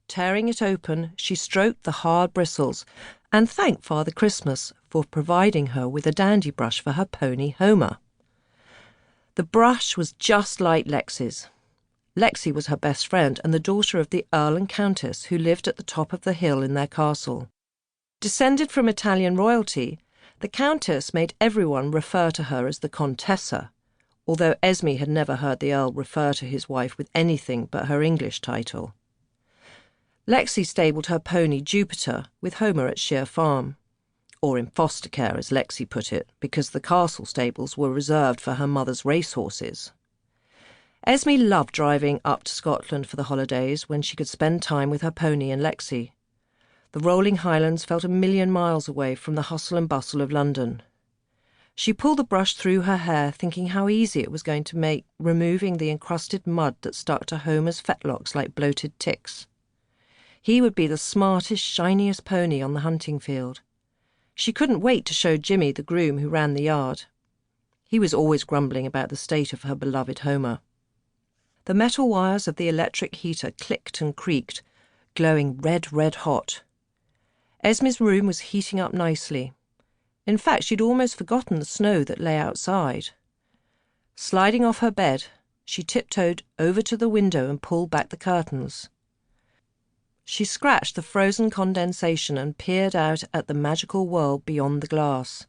Tearing it open, she stroked the hard bristles and thanked Father Christmas for providing her with a dandy brush for her pony Homer. The brush was just like Lexi's. Lexi was her best friend and the daughter of the Earl and Countess who lived at the top of the hill in their castle. Descended from Italian royalty, the Countess made everyone refer to her as the Contessa, although Esme had never heard the Earl refer to his wife with anything but her English title. Lexi stabled her pony Jupiter with Homer at Sheer Farm, or in foster care as Lexi put it, because the castle stables were reserved for her mother's racehorses. Esme loved driving up to Scotland for the holidays when she could spend time with her pony and Lexi. The rolling Highlands felt 1,000,000 miles away from the hustle and bustle of London. She pulled the brush through her hair, thinking how easy it was going to make removing the encrusted mud that stuck to Homer's fetlocks like bloated ticks. He would be the smartest, shiniest pony on the hunting field. She couldn't wait to show Jimmy, the groom who ran the yard. He was always grumbling about the state of her beloved Homer. The metal wires of the electric heater clicked and creaked, glowing red hot. Esme's room was heating up nicely. In fact, she'd almost forgotten the snow that lay outside. Sliding off her bed, she tiptoed over to the window and pulled back the curtains. She scratched the frozen condensation and peered out at the magical world beyond the glass.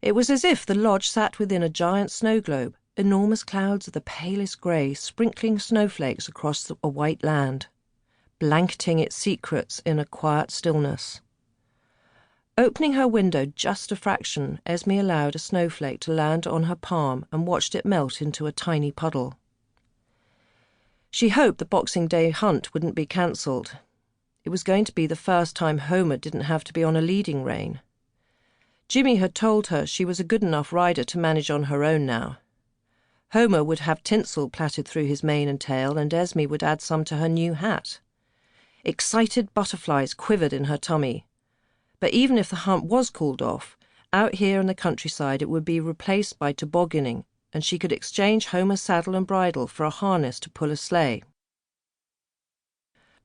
It was as if the lodge sat within a giant snow globe, enormous clouds of the palest grey sprinkling snowflakes across a white land, blanketing its secrets in a quiet stillness. Opening her window just a fraction, Esme allowed a snowflake to land on her palm and watched it melt into a tiny puddle. She hoped the Boxing Day hunt wouldn't be cancelled. It was going to be the first time Homer didn't have to be on a leading rein. Jimmy had told her she was a good enough rider to manage on her own now. Homer would have tinsel plaited through his mane and tail, and Esme would add some to her new hat. Excited butterflies quivered in her tummy. But even if the hunt was called off, out here in the countryside it would be replaced by tobogganing, and she could exchange Homer's saddle and bridle for a harness to pull a sleigh.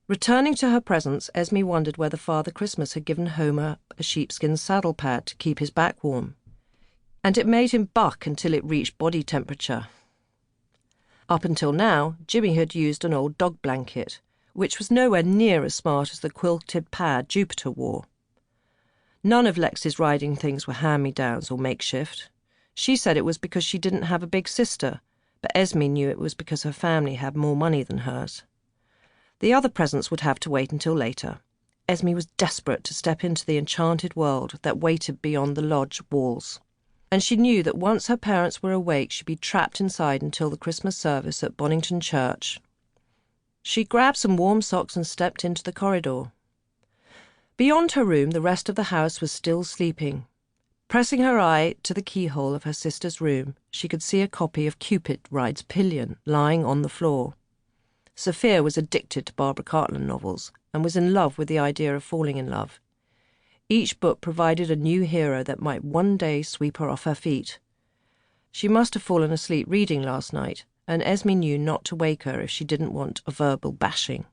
Returning to her presents, Esme wondered whether Father Christmas had given Homer a sheepskin saddle pad to keep his back warm, and it made him buck until it reached body temperature. Up until now, Jimmy had used an old dog blanket, which was nowhere near as smart as the quilted pad Jupiter wore. None of Lexi's riding things were hand-me-downs or makeshift. She said it was because she didn't have a big sister, but Esme knew it was because her family had more money than hers. The other presents would have to wait until later. Esme was desperate to step into the enchanted world that waited beyond the lodge walls, and she knew that once her parents were awake she'd be trapped inside until the Christmas service at Bonington Church. She grabbed some warm socks and stepped into the corridor. Beyond her room, the rest of the house was still sleeping. Pressing her eye to the keyhole of her sister's room, she could see a copy of Cupid Rides Pillion lying on the floor. Sophia was addicted to Barbara Cartland novels and was in love with the idea of falling in love. Each book provided a new hero that might one day sweep her off her feet. She must have fallen asleep reading last night, and Esme knew not to wake her if she didn't want a verbal bashing.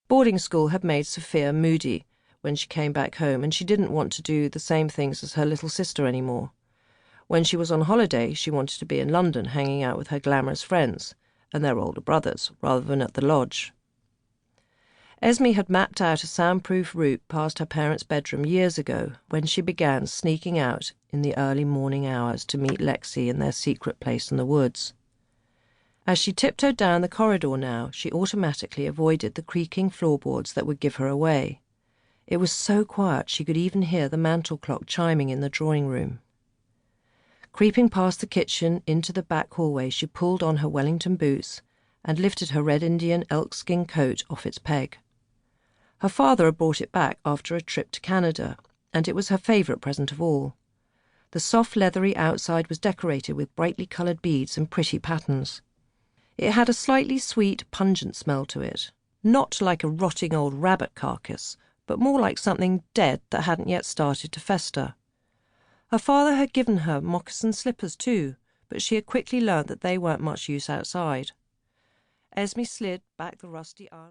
Boarding school had made Sophia moody when she came back home, and she didn't want to do the same things as her little sister anymore. When she was on holiday, she wanted to be in London hanging out with her glamorous friends and their older brothers, rather than at the lodge. Esme had mapped out a soundproof route past her parents' bedroom years ago when she began sneaking out in the early morning hours to meet Lexi in their secret place in the woods. As she tiptoed down the corridor now, she automatically avoided the creaking floorboards that would give her away. It was so quiet she could even hear the mantel clock chiming in the drawing room. Creeping past the kitchen into the back hallway, she pulled on her Wellington boots and lifted her red Indian elkskin coat off its peg. Her father had brought it back after a trip to Canada, and it was her favourite present of all. The soft leathery outside was decorated with brightly coloured beads and pretty patterns. It had a slightly sweet, pungent smell to it, not like a rotting old rabbit carcass, but more like something dead that hadn't yet started to fester. Her father had given her moccasin slippers too, but she had quickly learned that they weren't much use outside. Esme slid back the rusty arm.